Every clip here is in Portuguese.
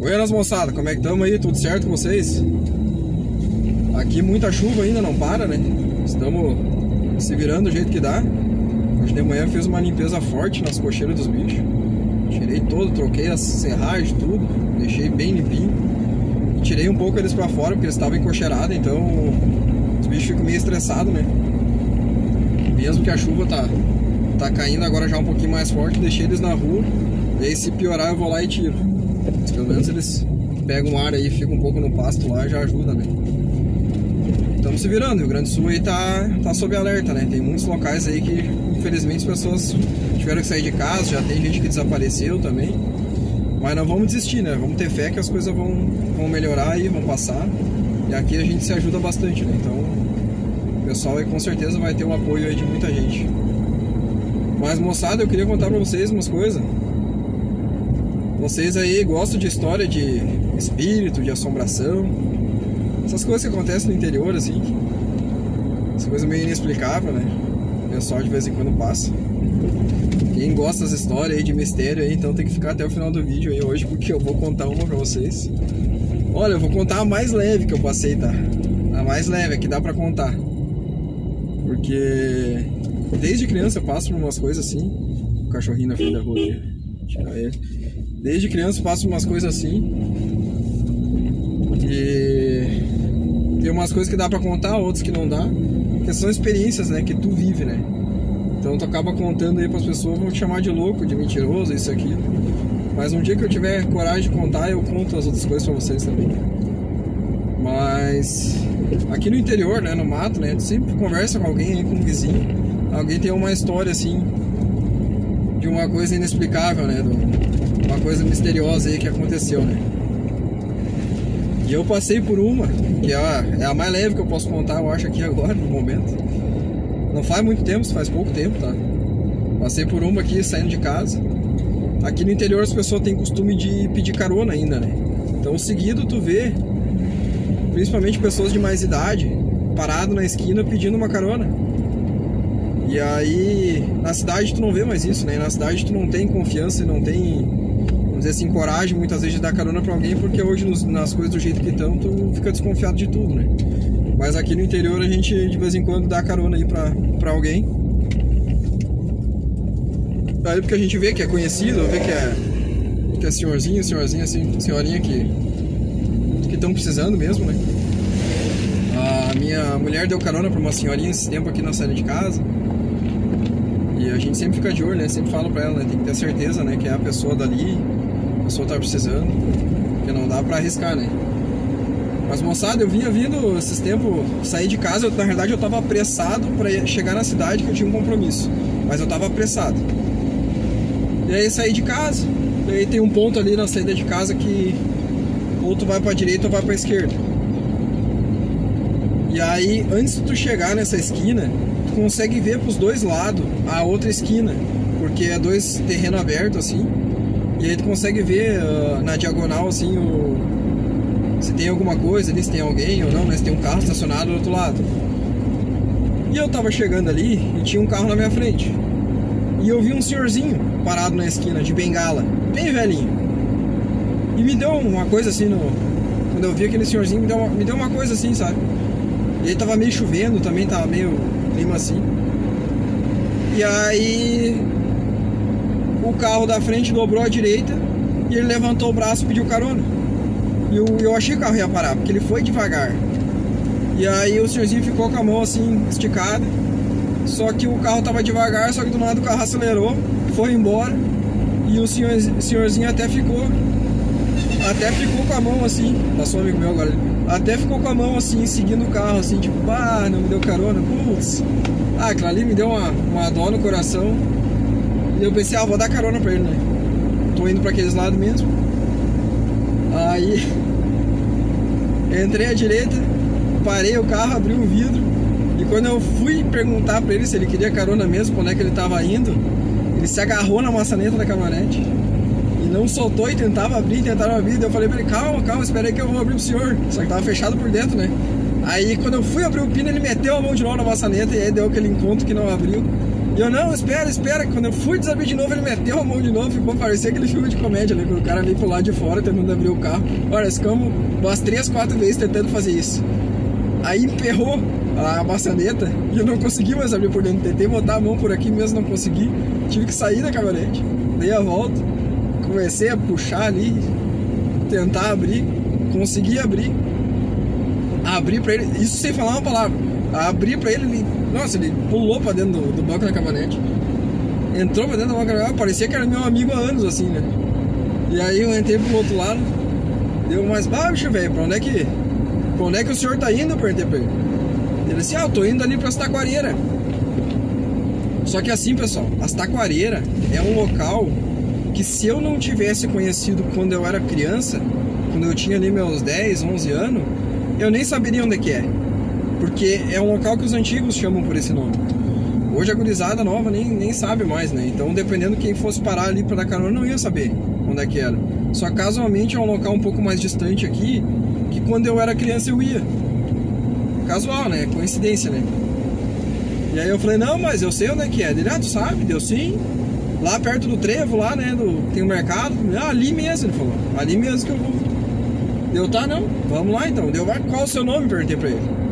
Buenas, moçada, como é que estamos aí? Tudo certo com vocês? Aqui muita chuva ainda, não para, né? Estamos se virando do jeito que dá. Hoje de manhã fiz uma limpeza forte nas cocheiras dos bichos. Tirei todo, troquei as serragens, tudo. Deixei bem limpinho. E tirei um pouco eles pra fora, porque eles estavam encocheirados, então os bichos ficam meio estressados, né? Mesmo que a chuva tá caindo agora já um pouquinho mais forte, deixei eles na rua. E aí se piorar eu vou lá e tiro. Mas pelo menos eles pegam ar aí, ficam um pouco no pasto lá, já ajuda, né? Estamos se virando, o Rio Grande do Sul aí tá sob alerta, né? Tem muitos locais aí que infelizmente as pessoas tiveram que sair de casa, já tem gente que desapareceu também. Mas não vamos desistir, né? Vamos ter fé que as coisas vão melhorar aí, vão passar. E aqui a gente se ajuda bastante, né? Então o pessoal aí com certeza vai ter o apoio aí de muita gente. Mas, moçada, eu queria contar pra vocês umas coisas. Vocês aí gostam de história de espírito, de assombração, essas coisas que acontecem no interior, assim, essa coisa meio inexplicável, né? O pessoal de vez em quando passa. Quem gosta das histórias aí de mistério aí, então tem que ficar até o final do vídeo aí hoje, porque eu vou contar uma pra vocês. Olha, eu vou contar a mais leve que eu passei, tá? A mais leve, a que dá pra contar. Porque desde criança eu passo por umas coisas assim. O cachorrinho na frente da rua aqui, tirar ele. Desde criança eu passo umas coisas assim. E tem umas coisas que dá pra contar, outras que não dá. Que são experiências, né, que tu vive, né? Então tu acaba contando aí pras pessoas, vão te chamar de louco, de mentiroso, isso aqui. Mas um dia que eu tiver coragem de contar, eu conto as outras coisas pra vocês também. Mas aqui no interior, né, no mato, né, tu sempre conversa com alguém aí, com um vizinho. Alguém tem uma história assim de uma coisa inexplicável, né, uma coisa misteriosa aí que aconteceu, né. E eu passei por uma, que é a mais leve que eu posso contar, eu acho, aqui agora, no momento. Não faz muito tempo, faz pouco tempo, tá? Passei por uma aqui, saindo de casa. Aqui no interior as pessoas têm costume de pedir carona ainda, né? Então, seguido tu vê, principalmente pessoas de mais idade, parado na esquina pedindo uma carona. E aí, na cidade tu não vê mais isso, né? Na cidade tu não tem confiança e não tem, vamos dizer assim, coragem muitas vezes de dar carona pra alguém, porque hoje nas coisas do jeito que estão, tu fica desconfiado de tudo, né? Mas aqui no interior a gente de vez em quando dá carona aí pra alguém. Aí porque a gente vê que é conhecido, vê que é senhorzinho, senhorzinha assim, senhorinha que estão precisando mesmo, né? A minha mulher deu carona pra uma senhorinha esse tempo aqui na saída de casa. E a gente sempre fica de olho, né? Sempre fala pra ela, né? Tem que ter certeza, né? Que é a pessoa dali, a pessoa tá precisando. Porque não dá pra arriscar, né? Mas, moçada, eu vinha vindo esses tempos, sair de casa, na verdade eu tava apressado pra chegar na cidade, que eu tinha um compromisso. Mas eu tava apressado. E aí saí de casa, e aí tem um ponto ali na saída de casa que ou tu vai pra direita ou vai pra esquerda. E aí, antes de tu chegar nessa esquina, tu consegue ver pros dois lados a outra esquina, porque é dois terrenos abertos assim. E aí tu consegue ver na diagonal assim se tem alguma coisa ali, se tem alguém ou não, né? Se tem um carro estacionado do outro lado. E eu tava chegando ali e tinha um carro na minha frente. E eu vi um senhorzinho parado na esquina, de bengala, bem velhinho. E me deu uma coisa assim, quando eu vi aquele senhorzinho, me deu uma coisa assim, sabe? E aí tava meio chovendo, também tava meio clima assim. E aí o carro da frente dobrou à direita e ele levantou o braço e pediu carona. E eu achei que o carro ia parar, porque ele foi devagar. E aí o senhorzinho ficou com a mão assim, esticada. Só que o carro tava devagar, só que do nada o carro acelerou, foi embora. E o senhorzinho até ficou com a mão assim, passou um amigo meu agora, até ficou com a mão assim, seguindo o carro, assim, tipo, não me deu carona, putz. Aquilo ali me deu uma dó no coração. E eu pensei, vou dar carona pra ele, né? Tô indo pra aqueles lados mesmo. Aí entrei à direita, parei o carro, abri o vidro. E quando eu fui perguntar pra ele se ele queria carona mesmo, quando é que ele tava indo, ele se agarrou na maçaneta da caminhonete e não soltou e tentava abrir. Eu falei pra ele, calma, espera aí que eu vou abrir pro senhor. Só que tava fechado por dentro, né? Aí quando eu fui abrir o pino, ele meteu a mão de novo na maçaneta. E aí deu aquele encontro que não abriu. E eu, não, espera. Quando eu fui desabrir de novo, ele meteu a mão de novo. Ficou parecia aquele filme de comédia ali, quando o cara veio pro lado de fora tentando abrir o carro. Olha, nós ficamos umas 3, 4 vezes tentando fazer isso. Aí emperrou a maçaneta e eu não consegui mais abrir por dentro. Tentei botar a mão por aqui mesmo, não consegui. Tive que sair da caminhonete. Dei a volta. Comecei a puxar ali, tentar abrir. Consegui abrir. Abri pra ele, isso sem falar uma palavra. Abri pra ele, nossa, ele pulou pra dentro do banco da caminhonete. Entrou pra dentro da banco da caminhonete, parecia que era meu amigo há anos, assim, né? E aí eu entrei pro outro lado. Deu mais, bicho, velho, pra onde é que o senhor tá indo? Eu perguntei pra ele. Ele disse, eu tô indo ali pras Taquareiras. Só que assim, pessoal, as Taquareiras é um local que se eu não tivesse conhecido quando eu era criança, quando eu tinha ali meus 10, 11 anos, eu nem saberia onde é que é. Porque é um local que os antigos chamam por esse nome. Hoje a gurizada nova nem sabe mais, né? Então, dependendo de quem fosse parar ali pra dar carona, não ia saber onde é que era. Só casualmente é um local um pouco mais distante aqui, que quando eu era criança eu ia. Casual, né? Coincidência, né? E aí eu falei, não, mas eu sei onde é que é. Ele, tu sabe? Deu sim. Lá perto do trevo, lá, né? Tem um mercado. Ali mesmo, ele falou. Ali mesmo que eu vou. Deu, tá, não. Vamos lá então. Deu, qual o seu nome? Perguntei pra ele.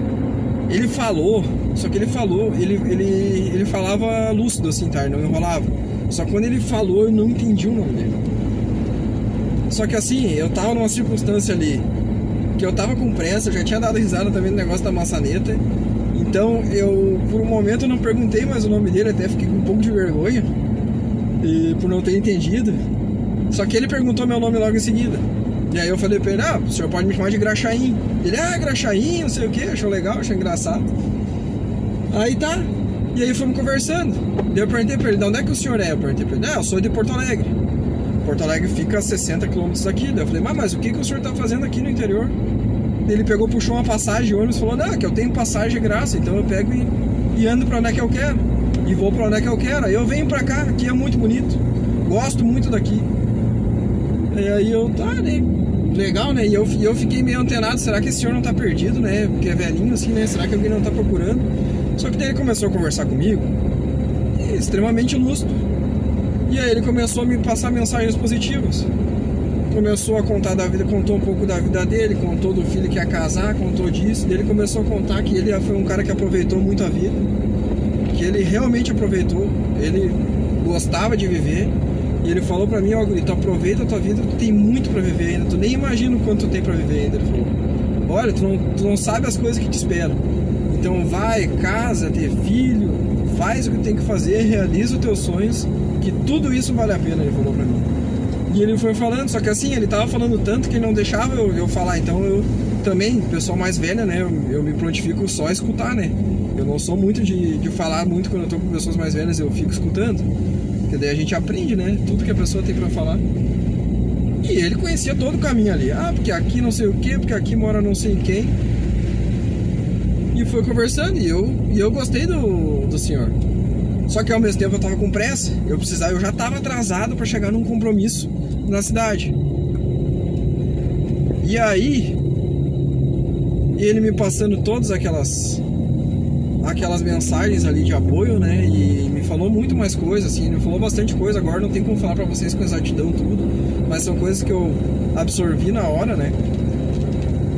Ele falou, só que ele falou, ele falava lúcido assim, tá? Ele não enrolava. Só que quando ele falou, eu não entendi o nome dele. Só que assim, eu tava numa circunstância ali que eu tava com pressa, eu já tinha dado risada também no negócio da maçaneta. Então eu, por um momento, eu não perguntei mais o nome dele, até fiquei com um pouco de vergonha e por não ter entendido. Só que ele perguntou meu nome logo em seguida. E aí eu falei pra ele, o senhor pode me chamar de Graxaim. Ele, Graxaim, não sei o que, achou legal, achou engraçado. Aí tá. E aí fomos conversando. Daí eu perguntei pra ele, de onde é que o senhor é? Eu perguntei pra ele, eu sou de Porto Alegre. Porto Alegre fica a 60 km daqui. Daí eu falei, mas o que o senhor tá fazendo aqui no interior? Daí ele pegou, puxou uma passagem de ônibus e falou, que eu tenho passagem de graça, então eu pego e ando pra onde é que eu quero. E vou pra onde é que eu quero. Aí eu venho pra cá, aqui é muito bonito. Gosto muito daqui. E aí eu, né? Legal, né? E eu fiquei meio antenado, será que esse senhor não tá perdido, né? Porque é velhinho assim, né? Será que alguém não tá procurando? Só que daí ele começou a conversar comigo, extremamente lúcido. E aí ele começou a me passar mensagens positivas. Começou a contar da vida, contou um pouco da vida dele, contou do filho que ia casar, contou disso. Daí ele começou a contar que ele foi um cara que aproveitou muito a vida, que ele realmente aproveitou, ele gostava de viver. E ele falou pra mim, Guri, tu aproveita a tua vida, tu tem muito pra viver ainda, tu nem imagina o quanto tu tem pra viver ainda. Ele falou, olha, tu não sabe as coisas que te esperam. Então vai, casa, ter filho, faz o que tem que fazer, realiza os teus sonhos, que tudo isso vale a pena, ele falou pra mim. E ele foi falando, só que assim, ele tava falando tanto que ele não deixava eu falar. Então eu também, pessoal mais velho, né, eu me prontifico só a escutar, né. Eu não sou muito de falar muito quando eu tô com pessoas mais velhas, eu fico escutando. Porque daí a gente aprende, né? Tudo que a pessoa tem pra falar. E ele conhecia todo o caminho ali. Porque aqui não sei o que, porque aqui mora não sei quem. E foi conversando e eu gostei do senhor. Só que ao mesmo tempo eu tava com pressa. Eu já tava atrasado pra chegar num compromisso na cidade. E aí, ele me passando todas aquelas mensagens ali de apoio, né? E me falou muito mais coisas, assim, ele me falou bastante coisa. Agora não tem como falar pra vocês com exatidão tudo, mas são coisas que eu absorvi na hora, né?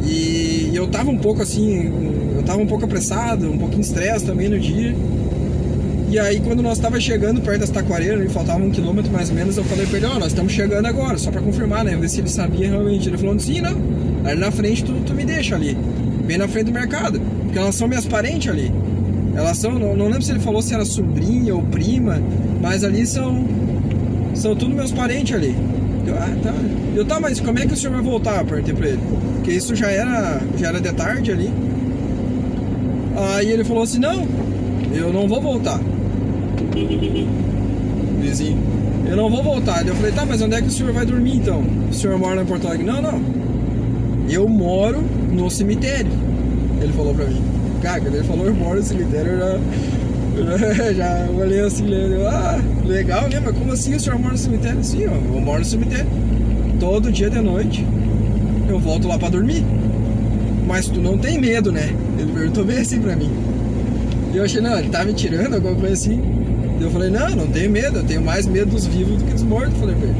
E eu tava um pouco assim, eu tava um pouco apressado, um pouquinho de estresse também no dia. E aí quando nós tava chegando perto das Taquareiras, me faltava 1 quilômetro mais ou menos, eu falei pra ele, nós estamos chegando agora, só pra confirmar, né? Ver se ele sabia realmente. Ele falou, sim, não. Aí na frente tu me deixa ali, bem na frente do mercado, porque elas são minhas parentes ali. Elas são, não lembro se ele falou se era sobrinha ou prima, mas ali são tudo meus parentes ali. Tá, mas como é que o senhor vai voltar? Eu perguntei pra ele, porque isso já era de tarde ali. Aí ele falou assim, não, eu não vou voltar. Vizinho, eu não vou voltar. Eu falei, tá, mas onde é que o senhor vai dormir então? O senhor mora em Porto Alegre? Não, eu moro no cemitério. Ele falou pra mim. Cara, quando ele falou eu moro no cemitério, eu já olhei assim, legal, né? Mas como assim o senhor mora no cemitério? Sim, eu moro no cemitério. Todo dia de noite eu volto lá pra dormir. Mas tu não tem medo, né? Ele perguntou bem assim pra mim. E eu achei, não, ele tá me tirando, alguma coisa assim. Eu falei, não tenho medo, eu tenho mais medo dos vivos do que dos mortos. Eu falei pra ele,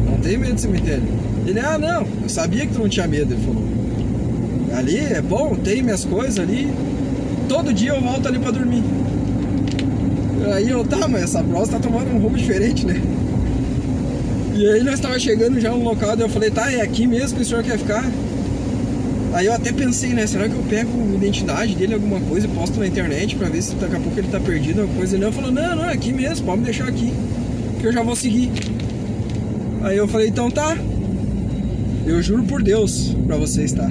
não tenho medo do cemitério. Ele, não, eu sabia que tu não tinha medo, ele falou. Ali é bom, tem minhas coisas ali, todo dia eu volto ali pra dormir. Aí eu, tá, mas essa próxima tá tomando um rumo diferente, né? E aí nós tava chegando já no local, daí eu falei, tá, é aqui mesmo que o senhor quer ficar? Aí eu até pensei, né, será que eu pego a identidade dele, alguma coisa, e posto na internet pra ver se daqui a pouco ele tá perdido, alguma coisa. Ele falou, não, é aqui mesmo, pode me deixar aqui, que eu já vou seguir. Aí eu falei, então tá, eu juro por Deus pra vocês, tá?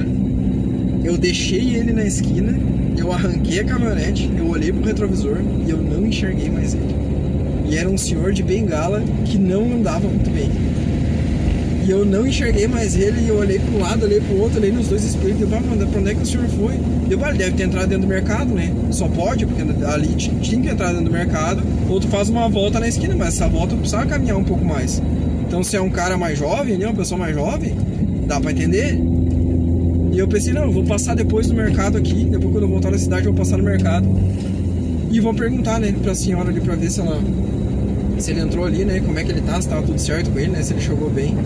Eu deixei ele na esquina, eu arranquei a caminhonete, eu olhei pro retrovisor e eu não enxerguei mais ele. E era um senhor de bengala que não andava muito bem. E eu não enxerguei mais ele e eu olhei para um lado, olhei para o outro, olhei nos dois espelhos e eu falei, pra onde é que o senhor foi? Ele deve ter entrado dentro do mercado, né? Só pode, porque ali tinha que entrar dentro do mercado, ou tu faz uma volta na esquina, mas essa volta tu precisava caminhar um pouco mais. Então se é um cara mais jovem, né? Uma pessoa mais jovem, dá para entender. E eu pensei, não, eu vou passar depois do mercado aqui, depois quando eu voltar na cidade eu vou passar no mercado. E vou perguntar, né, pra senhora ali pra ver se ele entrou ali, né, como é que ele tá, se tava tudo certo com ele, né, se ele chegou bem.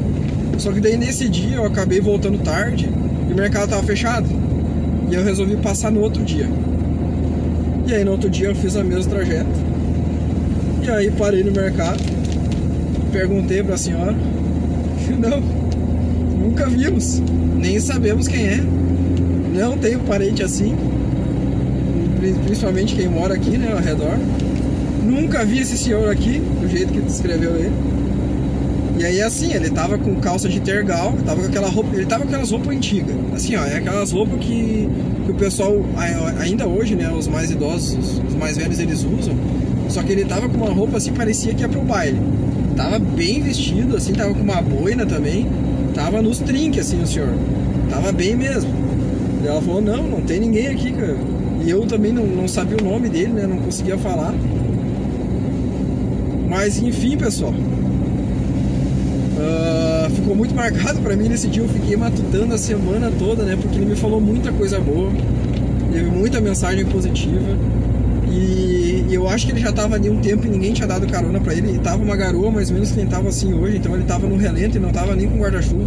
Só que daí nesse dia eu acabei voltando tarde e o mercado tava fechado. E eu resolvi passar no outro dia. E aí no outro dia eu fiz o mesmo trajeto. E aí parei no mercado, perguntei pra senhora, não, nunca vimos, nem sabemos quem é, não tenho parente assim, principalmente quem mora aqui, né, ao redor. Nunca vi esse senhor aqui, do jeito que descreveu ele. E aí assim, ele tava com calça de tergal, tava com aquela roupa, ele tava com aquelas roupas antigas. Assim, ó, é aquelas roupas que o pessoal, ainda hoje, né, os mais idosos, os mais velhos, eles usam. Só que ele tava com uma roupa assim, parecia que ia pro baile. Tava bem vestido, assim, tava com uma boina também. Tava nos trinques, assim, o senhor. Tava bem mesmo. E ela falou, não tem ninguém aqui, cara. E eu também não sabia o nome dele, né, não conseguia falar. Mas enfim, pessoal, ficou muito marcado pra mim nesse dia. Eu fiquei matutando a semana toda, né, porque ele me falou muita coisa boa, teve muita mensagem positiva. E eu acho que ele já tava ali um tempo e ninguém tinha dado carona pra ele. E tava uma garoa mais ou menos que nem tava assim hoje, então ele tava no relento e não tava nem com guarda-chuva.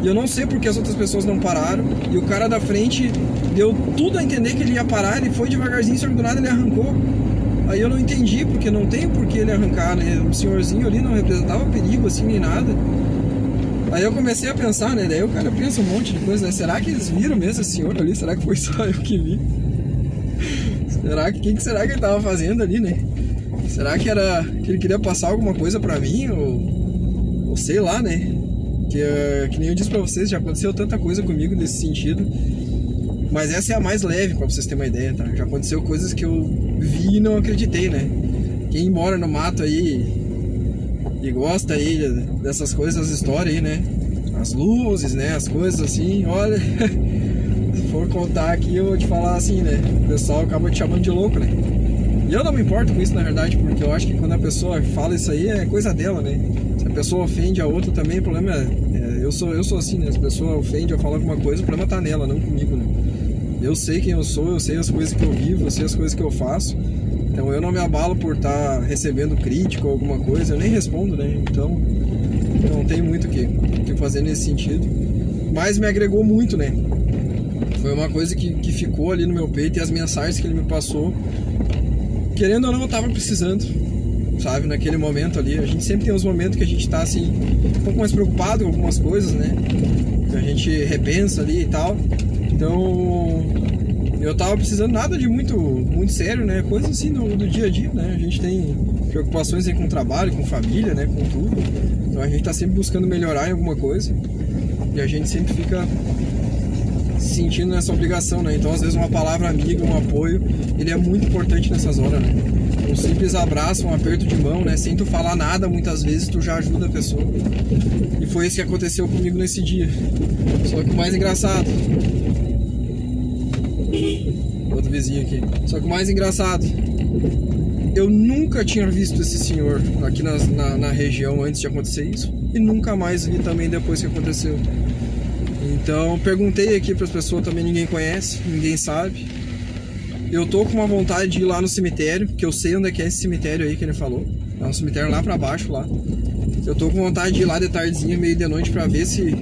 E eu não sei porque as outras pessoas não pararam. E o cara da frente deu tudo a entender que ele ia parar, ele foi devagarzinho, só que do nada ele arrancou. Aí eu não entendi, porque não tem por que ele arrancar, né? O senhorzinho ali não representava perigo assim, nem nada. Aí eu comecei a pensar, né? Daí o cara pensa um monte de coisa, né? Será que eles viram mesmo esse senhor ali? Será que foi só eu que vi? Será que, o que será que ele tava fazendo ali, né? Será que era que ele queria passar alguma coisa pra mim? Ou sei lá, né? Que nem eu disse pra vocês, já aconteceu tanta coisa comigo nesse sentido. Mas essa é a mais leve, pra vocês terem uma ideia, tá? Já aconteceu coisas que eu vi e não acreditei, né? Quem mora no mato aí e gosta aí dessas coisas, das histórias aí, né? As luzes, né? As coisas assim, olha... Se for contar aqui, eu vou te falar assim, né? O pessoal acaba te chamando de louco, né? E eu não me importo com isso, na verdade, porque eu acho que quando a pessoa fala isso aí, é coisa dela, né? Se a pessoa ofende a outra também, o problema eu sou assim, né? Se a pessoa ofende ou fala alguma coisa, o problema tá nela, não comigo, né? Eu sei quem eu sou, eu sei as coisas que eu vivo, eu sei as coisas que eu faço. Então eu não me abalo por estar recebendo crítica ou alguma coisa, eu nem respondo, né? Então não tem muito o que fazer nesse sentido. Mas me agregou muito, né? Foi uma coisa que ficou ali no meu peito, e as mensagens que ele me passou, querendo ou não, eu tava precisando, sabe? Naquele momento ali, a gente sempre tem uns momentos que a gente tá assim, um pouco mais preocupado com algumas coisas, né? Que a gente repensa ali e tal. Então, eu tava precisando nada de muito sério, né? Coisas assim do dia a dia, né? A gente tem preocupações aí com o trabalho, com família, né? Com tudo. Então a gente tá sempre buscando melhorar em alguma coisa. E a gente sempre fica se sentindo nessa obrigação, né? Então às vezes uma palavra amiga, um apoio, ele é muito importante nessas horas, né? Um simples abraço, um aperto de mão, né? Sem tu falar nada, muitas vezes tu já ajuda a pessoa. E foi isso que aconteceu comigo nesse dia. Só que o mais engraçado... Outro vizinho aqui. Só que o mais engraçado, eu nunca tinha visto esse senhor aqui na região antes de acontecer isso. E nunca mais vi também depois que aconteceu. Então perguntei aqui para as pessoas, também ninguém conhece, ninguém sabe. Eu tô com uma vontade de ir lá no cemitério, que eu sei onde é que é esse cemitério aí que ele falou. É um cemitério lá pra baixo, lá. Eu tô com vontade de ir lá de tardezinha, meio de noite, pra ver se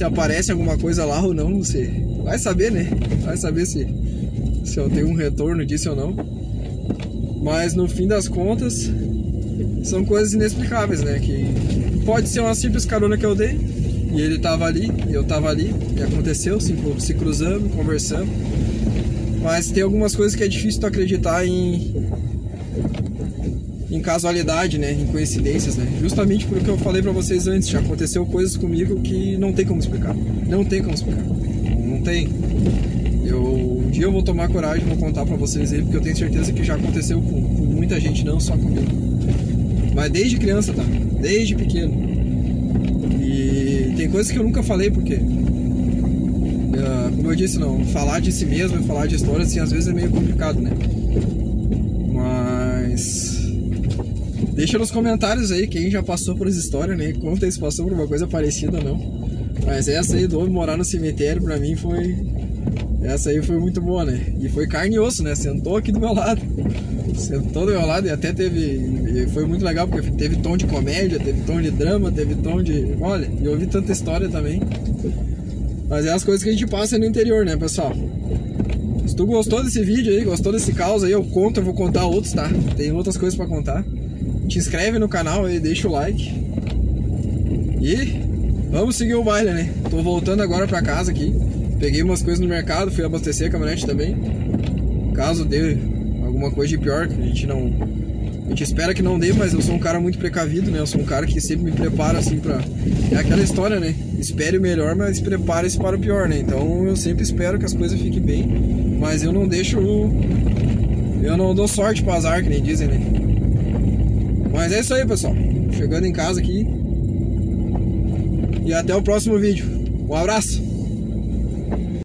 aparece alguma coisa lá ou não. Você vai saber, né? Vai saber se eu tenho um retorno disso ou não. Mas no fim das contas, são coisas inexplicáveis, né? Que pode ser uma simples carona que eu dei, e ele tava ali, e eu tava ali, e aconteceu, se cruzamos, conversamos. Mas tem algumas coisas que é difícil tu acreditar em casualidade, né? Em coincidências, né? Justamente por o que eu falei pra vocês antes, já aconteceu coisas comigo que não tem como explicar. Não tem como explicar. Não tem. Um dia eu vou tomar coragem e vou contar pra vocês aí, porque eu tenho certeza que já aconteceu com muita gente, não só comigo. Mas desde criança, tá? Desde pequeno. E tem coisas que eu nunca falei, porque como eu disse, não, falar de si mesmo e falar de história, assim, às vezes é meio complicado, né? Mas deixa nos comentários aí quem já passou por essa história, né? Conta se passou por uma coisa parecida ou não. Mas essa aí do homem morar no cemitério, pra mim foi... Essa aí foi muito boa, né? E foi carne e osso, né? Sentou aqui do meu lado. Sentou do meu lado e até teve... Foi muito legal, porque teve tom de comédia, teve tom de drama, teve tom de... Olha, e eu ouvi tanta história também. Mas é as coisas que a gente passa no interior, né, pessoal? Se tu gostou desse vídeo aí, gostou desse caos aí, eu vou contar outros, tá? Tem outras coisas pra contar. Te inscreve no canal aí, deixa o like. E vamos seguir o baile, né? Tô voltando agora pra casa aqui. Peguei umas coisas no mercado, fui abastecer a caminhonete também. Caso dê alguma coisa de pior, que a gente espera que não dê, mas eu sou um cara muito precavido, né? Eu sou um cara que sempre me prepara assim pra... É aquela história, né? Espere o melhor, mas prepare-se para o pior, né? Então eu sempre espero que as coisas fiquem bem, mas eu não deixo... Eu não dou sorte pro azar, que nem dizem, né? Mas é isso aí, pessoal. Chegando em casa aqui. E até o próximo vídeo. Um abraço!